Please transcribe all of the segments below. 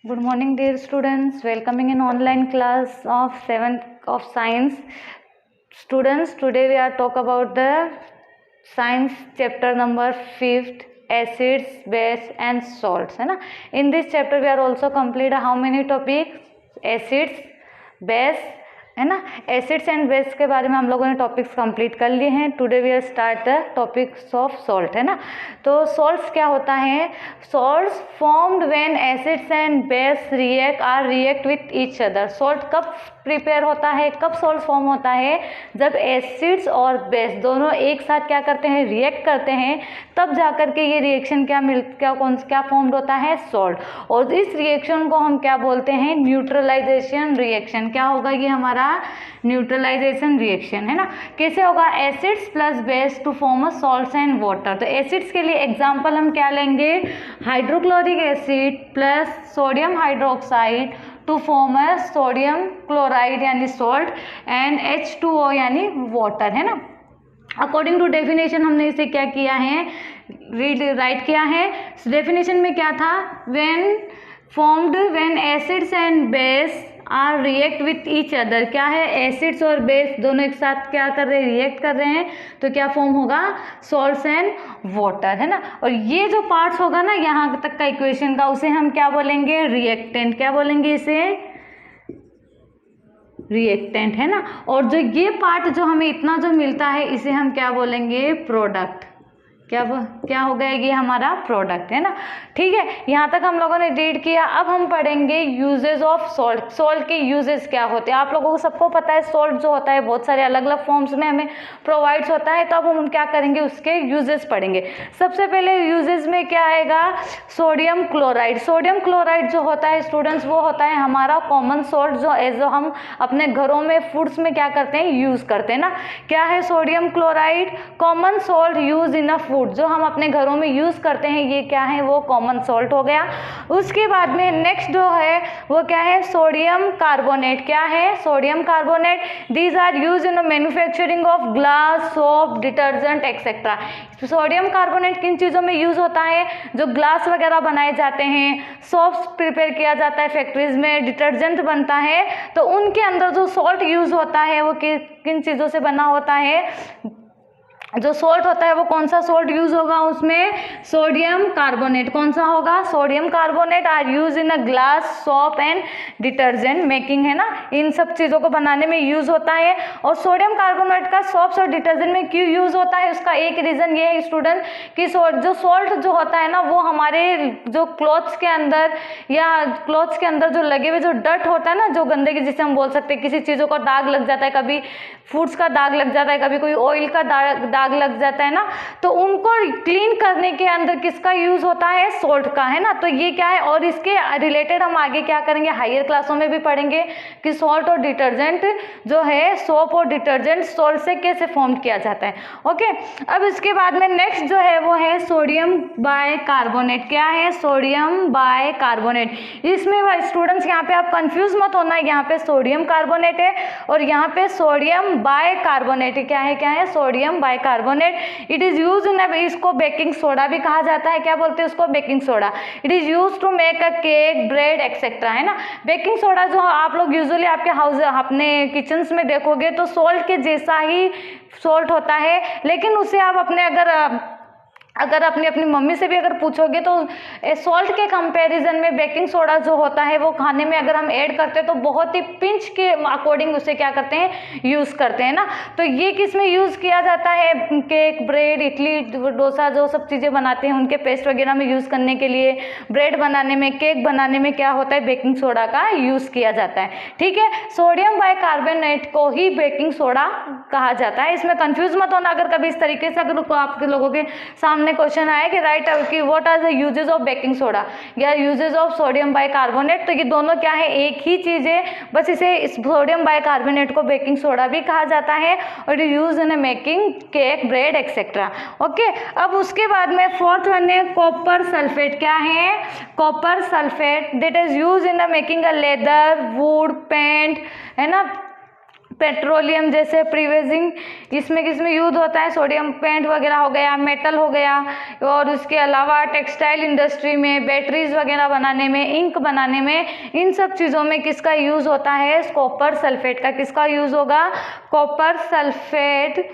Good morning, dear students. Welcoming in online class of 7th of science. Students, today we are talk about the science chapter number 5th, acids, base and salts. है ना? In this chapter we are also complete how many topics? Acids, base, है ना. Acids and base के बारे में हम लोगों ने टॉपिक्स कंप्लीट कर लिए हैं. Today we are start the topics of salt, है ना. तो सॉल्ट्स क्या होता है? Salts formed when acids and base react with each other. Salt कब प्रिपेयर होता है, कब सॉल्ट फॉर्म होता है? जब एसिड्स और बेस दोनों एक साथ क्या करते हैं, रिएक्ट करते हैं, तब जाकर के ये रिएक्शन क्या फॉर्म्ड होता है? सॉल्ट. और इस रिएक्शन को हम क्या बोलते हैं? Neutralisation reaction. क्या होगा ये हमारा? न्यूट्रलाइजेशन रिएक्शन, है ना. कैसे होगा? Acids plus base to form a salts and water. तो एसिड्स के लिए एग्जांपल हम क्या लेंगे? Hydrochloric acid plus sodium hydroxide to form a sodium chloride यानी सॉल्ट एंड H2O यानी वाटर, है ना. अकॉर्डिंग टू डेफिनेशन हमने इसे क्या किया है? राइट किया है. डेफिनेशन में क्या था? When acids and base are react with each other. क्या है? एसिड्स और बेस दोनों एक साथ क्या कर रहे हैं? रिएक्ट कर रहे हैं. तो क्या फॉर्म होगा? सॉल्ट्स एंड वाटर, है ना. और ये जो पार्ट्स होगा ना यहाँ तक का इक्वेशन का, उसे हम क्या बोलेंगे? रिएक्टेंट. क्या बोलेंगे इसे? रिएक्टेंट, है ना. और जो ये पार्ट जो हमें इतना जो मिलता है, इसे हम क्या बोलेंगे? प्रोडक्ट. क्या हो गया? ये हमारा प्रोडक्ट, है ना. ठीक है, यहाँ तक हम लोगों ने रीड किया. अब हम पढ़ेंगे यूजेस ऑफ सॉल्ट. सॉल्ट के यूजेस क्या होते हैं? आप लोगों को सबको पता है सॉल्ट जो होता है बहुत सारे अलग अलग फॉर्म्स में हमें प्रोवाइड्स होता है. तो अब हम क्या करेंगे? उसके यूजेस पढ़ेंगे. सबसे पहले यूजेस में क्या आएगा? Sodium chloride. सोडियम क्लोराइड जो होता है स्टूडेंट्स, वो होता है हमारा कॉमन सॉल्ट जो हम अपने घरों में फूड्स में क्या करते हैं? यूज करते हैं ना. क्या है sodium chloride? Common salt use in a food. जो हम अपने घरों में यूज करते हैं, ये क्या है? वो कॉमन सॉल्ट हो गया. उसके बाद में नेक्स्ट जो है वो क्या है? Sodium carbonate. क्या है? Sodium carbonate. These are use in manufacturing of glass, soap, detergent etcetera. Sodium carbonate किन चीज़ों में यूज होता है? जो ग्लास वगैरह बनाए जाते हैं, सोप्स प्रिपेयर किया जाता है फैक्ट्रीज में, डिटर्जेंट बनता है, तो उनके अंदर जो सॉल्ट यूज होता है वो किन चीज़ों से बना होता है? जो सॉल्ट होता है वो कौन सा सॉल्ट यूज होगा उसमें? Sodium carbonate. कौन सा होगा? Sodium carbonate are use in a glass, soap and detergent making, है ना. इन सब चीज़ों को बनाने में यूज होता है. और सोडियम कार्बोनेट का सोप्स और डिटर्जेंट में क्यों यूज होता है? उसका एक रीजन ये है स्टूडेंट कि जो सॉल्ट जो होता है ना, वो हमारे जो क्लॉथ्स के अंदर जो लगे हुए जो डर्ट होता है ना, जो गंदगी जिसे हम बोल सकते हैं, किसी चीज़ों का दाग लग जाता है, कभी फूड्स का दाग लग जाता है, कभी कोई ऑयल का दाग लग जाता है ना, तो उनको क्लीन करने के अंदर किसका यूज होता है? सॉल्ट का, है ना. तो ये क्या है? और इसके रिलेटेड हम आगे क्या करेंगे? हायर क्लासों में भी पढ़ेंगे कि सॉल्ट और डिटर्जेंट जो है, सोप और डिटर्जेंट सॉल्ट से कैसे फॉर्म किया जाता है. ओके. अब इसके बाद में नेक्स्ट जो है वो है सोडियम बाइकार्बोनेट. क्या है? Sodium bicarbonate. इसमें स्टूडेंट्स यहाँ पे आप कंफ्यूज मत होना. यहाँ पे सोडियम कार्बोनेट है और यहाँ पे सोडियम बाइकार्बोनेट. क्या है? Sodium bicarbonate. It is use इन, इसको बेकिंग सोडा भी कहा जाता है. क्या बोलते हैं उसको? Baking soda. It is use to make a cake, bread etcetera, है ना. बेकिंग सोडा जो आप लोग यूजुअली आपके अपने किचन्स में देखोगे तो सॉल्ट के जैसा ही सॉल्ट होता है, लेकिन उसे आप अगर अपनी मम्मी से भी अगर पूछोगे तो सॉल्ट के कंपैरिजन में बेकिंग सोडा जो होता है वो खाने में अगर हम ऐड करते हैं तो बहुत ही पिंच के अकॉर्डिंग उसे क्या करते हैं? यूज़ करते हैं ना. तो ये किस में यूज़ किया जाता है? केक, ब्रेड, इडली, डोसा जो सब चीज़ें बनाते हैं उनके पेस्ट वगैरह में यूज़ करने के लिए, ब्रेड बनाने में, केक बनाने में क्या होता है? बेकिंग सोडा का यूज़ किया जाता है. ठीक है. सोडियम बाइकार्बोनेट को ही बेकिंग सोडा कहा जाता है. इसमें कंफ्यूज मत होना. अगर कभी इस तरीके से अगर आपके लोगों के सामने क्वेश्चन आया कि राइट कि what are the uses of baking soda या यूजेस ऑफ सोडियम बाइकार्बोनेट, तो ये दोनों क्या है? एक ही चीज है. बस इसे सोडियम बाइकार्बोनेट को बेकिंग सोडा भी कहा जाता है और use in making cake, bread etcetera. Okay. अब उसके बाद में फोर्थ वन है कॉपर सल्फेट. क्या है? Copper sulphate. That is use in making a leather, wood, paint, है ना. पेट्रोलियम जैसे प्रीवेजिंग, इसमें किसमें यूज होता है, सोडियम पेंट वगैरह हो गया, मेटल हो गया, और उसके अलावा टेक्सटाइल इंडस्ट्री में, बैटरीज वगैरह बनाने में, इंक बनाने में, इन सब चीज़ों में किसका यूज़ होता है, कॉपर सल्फेट का। किसका यूज़ होगा, copper sulphate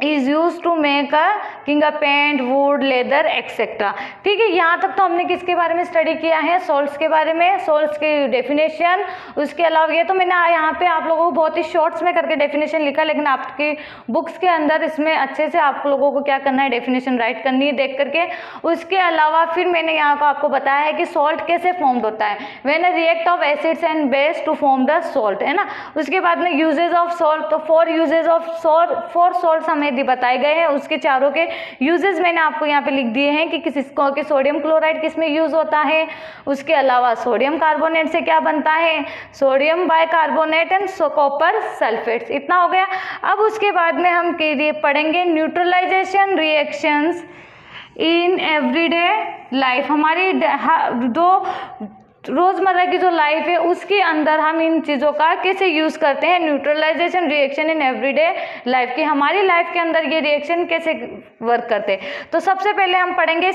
is use to make a paint, wood, leather etcetera. ठीक है, यहाँ तक तो हमने किसके बारे में स्टडी किया है, सॉल्ट्स के बारे में, सॉल्ट्स की डेफिनेशन। उसके अलावा ये तो मैंने यहाँ पे आप लोगों को बहुत ही शॉर्ट्स में करके डेफिनेशन लिखा, लेकिन आपकी बुक्स के अंदर इसमें अच्छे से आप लोगों को क्या करना है, डेफिनेशन राइट करनी है देख करके। उसके अलावा फिर मैंने यहाँ को आपको बताया है कि सॉल्ट कैसे फॉर्म होता है, when a react of acids and base to form the salt, है ना। उसके बाद में यूजेज ऑफ सॉल्ट, तो 4 यूजेज ऑफ फोर सॉल्ट हमें बताए गए हैं। उसके चारों के यूजेस मैंने आपको यहाँ पे लिख दिए हैं कि किसको कि सोडियम क्लोराइड किस में यूज होता है। उसके अलावा सोडियम कार्बोनेट से क्या बनता है, sodium bicarbonate and copper sulphates. इतना हो गया। अब उसके बाद में हम पढ़ेंगे neutralisation reactions in everyday life. हमारी दो रोज़मर्रा की जो लाइफ है उसके अंदर हम इन चीज़ों का कैसे यूज़ करते हैं, neutralisation reaction in everyday life की, हमारी लाइफ के अंदर ये रिएक्शन कैसे वर्क करते हैं। तो सबसे पहले हम पढ़ेंगे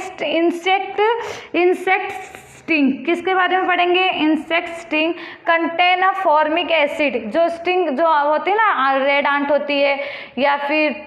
इंसेक्ट स्टिंग। किसके बारे में पढ़ेंगे, insect sting contain a formic acid. जो स्टिंग जो होती है ना, रेड आंट होती है, या फिर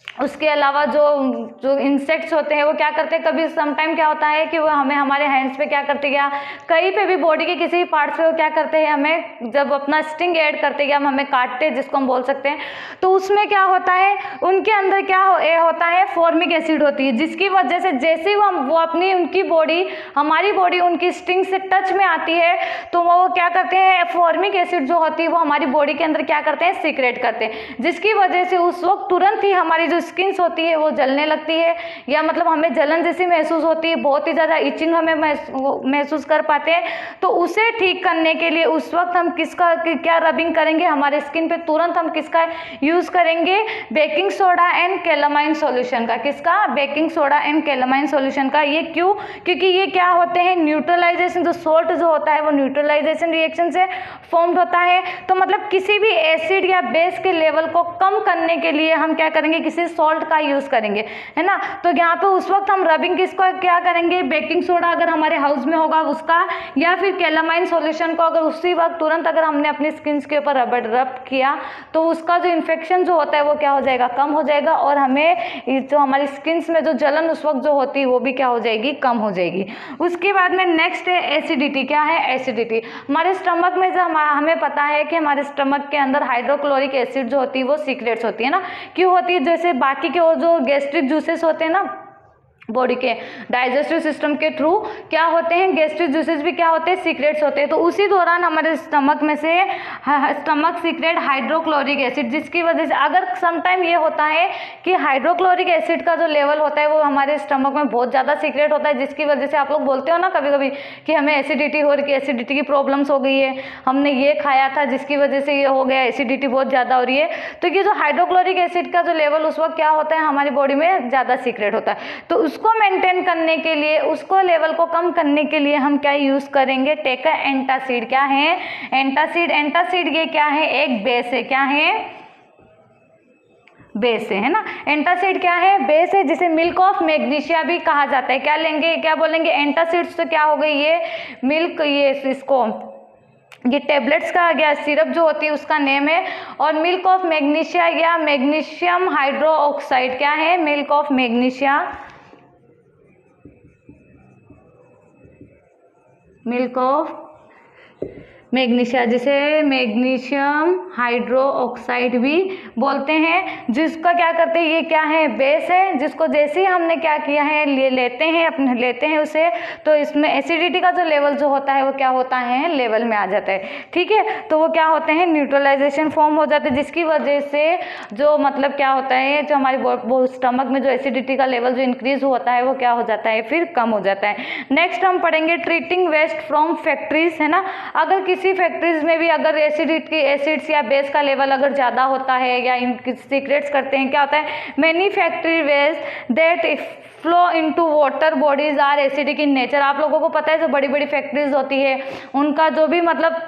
उसके अलावा जो इंसेक्ट्स होते हैं वो क्या करते हैं, कभी समटाइम क्या होता है कि वो हमें हमारे हैंड्स पे क्या करते हैं, या कहीं पे भी बॉडी के किसी भी पार्ट्स पे वो क्या करते हैं, हमें जब अपना स्टिंग ऐड करते हैं या हमें काटते हैं, जिसको हम बोल सकते हैं, तो उसमें क्या होता है, उनके अंदर क्या होता है, फॉर्मिक एसिड होती है, जिसकी वजह से जैसे ही वो अपनी उनकी बॉडी, हमारी बॉडी उनकी स्टिंग से टच में आती है, तो वो क्या करते हैं, फॉर्मिक एसिड जो होती है वो हमारी बॉडी के अंदर क्या करते हैं, सीक्रेट करते हैं, जिसकी वजह से उस वक्त तुरंत ही हमारी जो स्किन्स होती है वो जलने लगती है, या मतलब हमें जलन जैसी महसूस होती है, बहुत ही ज़्यादा इचिंग हमें महसूस कर पाते हैं। तो उसे ठीक करने के लिए उस वक्त हम किसका क्या रबिंग करेंगे, हमारे स्किन पे तुरंत हम किसका यूज़ करेंगे, baking soda and calamine solution का। किसका, baking soda and calamine solution का। ये क्यों, क्योंकि ये क्या होते हैं, न्यूट्रलाइजेशन, जो सॉल्ट जो होता है वो न्यूट्रलाइजेशन रिएक्शन से फॉर्म्ड होता है। तो मतलब किसी भी एसिड या बेस के लेवल को कम करने के लिए हम क्या करेंगे, किसी सॉल्ट का यूज करेंगे, है ना। तो यहाँ पे उस वक्त हम रबिंग किसको क्या करेंगे, बेकिंग सोडा अगर हमारे हाउस में होगा उसका, या फिर कैलामाइन सॉल्यूशन को अगर उसी वक्त तुरंत अगर हमने अपनी स्किन के ऊपर रब किया, तो उसका जो इन्फेक्शन जो होता है वो क्या हो जाएगा, कम हो जाएगा, और हमें जो हमारी स्किन में जो जलन उस वक्त जो होती है वो भी क्या हो जाएगी, कम हो जाएगी। उसके बाद में नेक्स्ट है एसिडिटी। क्या है, एसिडिटी। हमारे स्टमक में जो हमें पता है कि हमारे स्टमक के अंदर हाइड्रोक्लोरिक एसिड जो होती है वो सीक्रेट्स होती है ना। क्यों होती है, जैसे बाकी के और जो गैस्ट्रिक जूसेस होते हैं ना, बॉडी के डाइजेस्टिव सिस्टम के थ्रू क्या होते हैं, गैस्ट्रिक जूसेस भी क्या होते हैं, सीक्रेट्स होते हैं। तो उसी दौरान हमारे स्टमक में से स्टमक सीक्रेट हाइड्रोक्लोरिक एसिड, जिसकी वजह से अगर समटाइम ये होता है कि हाइड्रोक्लोरिक एसिड का जो लेवल होता है वो हमारे स्टमक में बहुत ज़्यादा सीक्रेट होता है, जिसकी वजह से आप लोग बोलते हो ना कभी कभी कि हमें एसिडिटी हो रही है, एसिडिटी की प्रॉब्लम्स हो गई है, हमने ये खाया था जिसकी वजह से ये हो गया, एसिडिटी बहुत ज़्यादा हो रही है। तो ये जो हाइड्रोक्लोरिक एसिड का जो लेवल उस वक्त क्या होता है, हमारी बॉडी में ज़्यादा सीक्रेट होता है। तो उसको मेंटेन करने के लिए, उसको लेवल को कम करने के लिए हम क्या यूज करेंगे, टेक एंटासिड। क्या है, एंटासिड। एंटासिड ये क्या है, एक बेस है। क्या है, बेस है ना। एंटासिड क्या है, बेस है, जिसे मिल्क ऑफ मैग्नीशिया भी कहा जाता है। क्या लेंगे, क्या बोलेंगे, एंटासिड तो क्या हो गई, ये मिल्क, ये इसको ये टेबलेट्स का आ गया, सिरप जो होती है उसका नेम है। और मिल्क ऑफ मैग्नीशिया या मैग्नीशियम हाइड्रोक्साइड क्या है, milk of magnesia, milk of magnesia, जिसे मैग्नीशियम हाइड्रोक्साइड भी बोलते हैं, जिसका क्या करते हैं, ये क्या है, बेस है, जिसको जैसे ही हमने क्या किया है, लेते हैं उसे, तो इसमें एसिडिटी का जो लेवल जो होता है वो क्या होता है, लेवल में आ जाता है। ठीक है, तो वो क्या होते हैं, न्यूट्रलाइजेशन फॉर्म हो जाते हैं, जिसकी वजह से जो मतलब क्या होता है, जो हमारी स्टमक में जो एसिडिटी का लेवल जो इंक्रीज होता है वो क्या हो जाता है, फिर कम हो जाता है। नेक्स्ट हम पढ़ेंगे ट्रीटिंग वेस्ट फ्रॉम फैक्ट्रीज, है ना। अगर किसी फैक्ट्रीज में भी अगर एसिड्स या बेस का लेवल अगर ज़्यादा होता है या सीक्रेट्स करते हैं, क्या होता है, many factory waste that flow into water bodies are acidic in nature. आप लोगों को पता है जो बड़ी बड़ी फैक्ट्रीज होती है उनका जो भी मतलब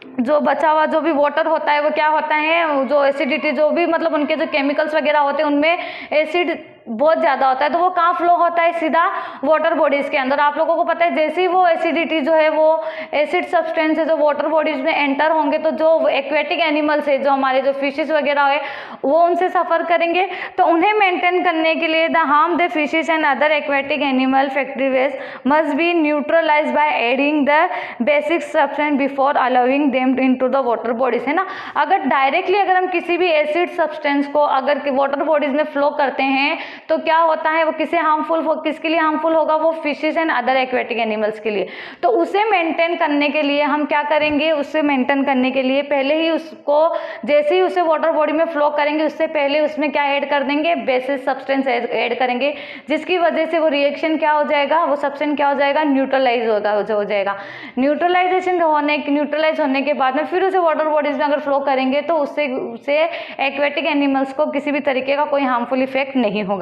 जो बचा हुआ जो भी वाटर होता है वो क्या होता है, जो एसिडिटी जो भी मतलब उनके जो केमिकल्स वगैरह होते हैं उनमें एसिड बहुत ज़्यादा होता है, तो वो कहाँ फ्लो होता है, सीधा वाटर बॉडीज़ के अंदर। आप लोगों को पता है जैसे ही वो एसिडिटी जो है वो एसिड सब्सटेंस है जो वाटर बॉडीज़ में एंटर होंगे तो जो एक्वेटिक एनिमल्स है, जो हमारे जो फिशेस वगैरह है, वो उनसे सफ़र करेंगे। तो उन्हें मेंटेन करने के लिए the harm the fishes and other aquatic animal factory waste must be neutralise by adding the basic substance before allowing them into the water bodies, है ना। अगर डायरेक्टली अगर हम किसी भी एसिड सब्सटेंस को अगर वाटर बॉडीज में फ्लो करते हैं तो क्या होता है, वो किसे हार्मफुल, किसके लिए हार्मफुल होगा, वो fishes and other aquatic animals के लिए। तो उसे मेंटेन करने के लिए हम क्या करेंगे, उससे मेंटेन करने के लिए पहले ही उसको जैसे ही उसे वाटर बॉडी में फ्लो करेंगे उससे पहले उसमें क्या ऐड कर देंगे, बेसिस सब्सटेंस ऐड करेंगे, जिसकी वजह से वो रिएक्शन क्या हो जाएगा, वो सब्सटेंस क्या हो जाएगा, न्यूट्रलाइज हो जाएगा। न्यूट्रलाइज होने के बाद में फिर उसे वाटर बॉडीज में अगर फ्लो करेंगे तो उससे एक्वेटिक एनिमल्स को किसी भी तरीके का कोई हार्मफुल इफेक्ट नहीं होगा।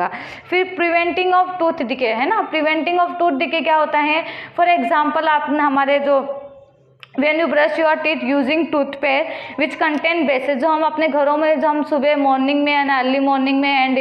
फिर प्रिवेंटिंग ऑफ टूथ डिके, है ना। प्रिवेंटिंग ऑफ टूथ डिके क्या होता है, फॉर एग्जाम्पल आप हमारे जो When you brush your teeth using toothpaste which contain bases, जो हम अपने घरों में जो हम सुबह मॉर्निंग में एंड अर्ली मॉर्निंग में एंड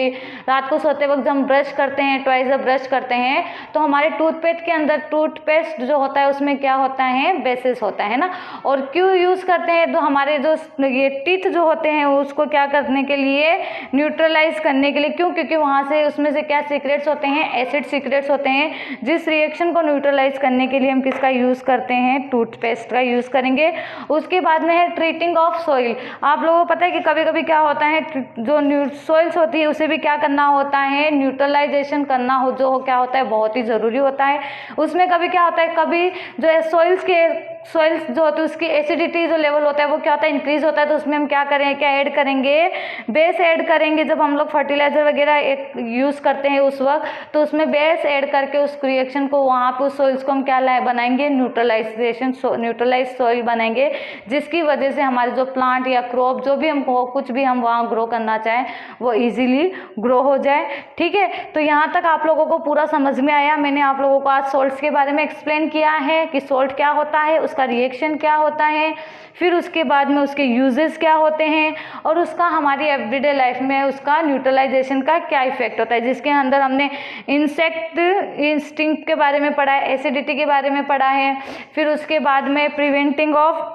रात को सोते वक्त जब हम ब्रश करते हैं, ट्वाइस ब्रश करते हैं, तो हमारे टूथपेस्ट के अंदर टूथपेस्ट जो होता है उसमें क्या होता है, बेसिस होता है ना। और क्यों यूज़ करते हैं, तो हमारे जो ये टीथ जो होते हैं उसको क्या करने के लिए, न्यूट्रलाइज करने के लिए। क्यों, क्योंकि वहाँ से उसमें से क्या सीक्रेट्स होते हैं, एसिड सीक्रेट्स होते हैं, जिस रिएक्शन को न्यूट्रलाइज करने के लिए हम किसका यूज़ करते हैं, टूथपेस्ट का यूज़ करेंगे। उसके बाद में है ट्रीटिंग ऑफ सॉइल। आप लोगों को पता है कि कभी कभी क्या होता है, जो सॉइल्स होती है उसे भी क्या करना होता है, न्यूट्रलाइजेशन करना हो, जो क्या होता है बहुत ही ज़रूरी होता है। उसमें कभी क्या होता है, कभी जो है सॉइल्स जो होती है उसकी एसिडिटी जो लेवल होता है वो क्या होता है, इंक्रीज होता है। तो उसमें हम क्या ऐड करेंगे, बेस ऐड करेंगे। जब हम लोग फर्टिलाइजर वगैरह यूज़ करते हैं उस वक्त, तो उसमें बेस ऐड करके उस रिएक्शन को वहाँ पर सॉइल्स को हम क्या बनाएंगे, न्यूट्रलाइज सॉइल बनाएंगे, जिसकी वजह से हमारे जो प्लांट या क्रॉप जो भी हम कुछ भी हम वहाँ ग्रो करना चाहें वो इजीली ग्रो हो जाए। ठीक है, तो यहाँ तक आप लोगों को पूरा समझ में आया। मैंने आप लोगों को आज सॉल्ट्स के बारे में एक्सप्लेन किया है कि सॉल्ट क्या होता है, उसका रिएक्शन क्या होता है, फिर उसके बाद में उसके यूजेस क्या होते हैं, और उसका हमारी एवरीडे लाइफ में उसका न्यूट्रलाइजेशन का क्या इफेक्ट होता है, जिसके अंदर हमने इंस्टिंक्ट के बारे में पढ़ा है, एसिडिटी के बारे में पढ़ा है, फिर उसके बाद में preventing of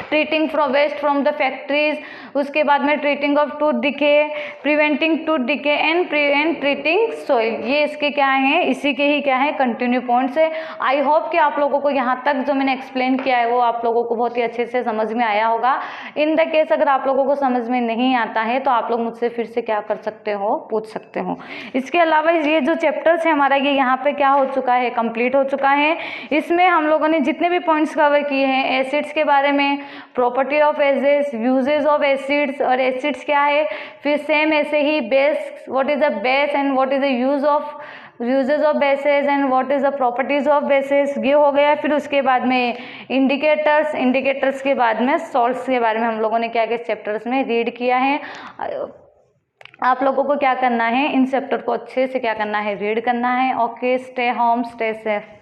treating waste from the factories, उसके बाद में treating of tooth decay, preventing tooth decay and treating soil. ये इसके क्या हैं, इसी के ही क्या है कंटिन्यू पॉइंट्स है। आई होप कि आप लोगों को यहाँ तक जो मैंने एक्सप्लेन किया है वो आप लोगों को बहुत ही अच्छे से समझ में आया होगा। इन द केस अगर आप लोगों को समझ में नहीं आता है तो आप लोग मुझसे फिर से क्या कर सकते हो, पूछ सकते हो। इसके अलावा ये जो चैप्टर्स है हमारा, ये यहाँ पे क्या हो चुका है, कंप्लीट हो चुका है। इसमें हम लोगों ने जितने भी पॉइंट्स कवर किए हैं, एसिड्स के बारे में, property of acids, usages of acids और एसिड्स क्या है, फिर सेम ऐसे ही base, what is the base and what is the usages of bases and what is the properties of bases, ये हो गया। फिर उसके बाद में इंडिकेटर्स के बाद में सॉल्ट्स के बारे में हम लोगों ने क्या क्या चैप्टर्स में रीड किया है। आप लोगों को क्या करना है, इन चैप्टर को अच्छे से क्या करना है, रीड करना है। Okay, stay home, stay safe.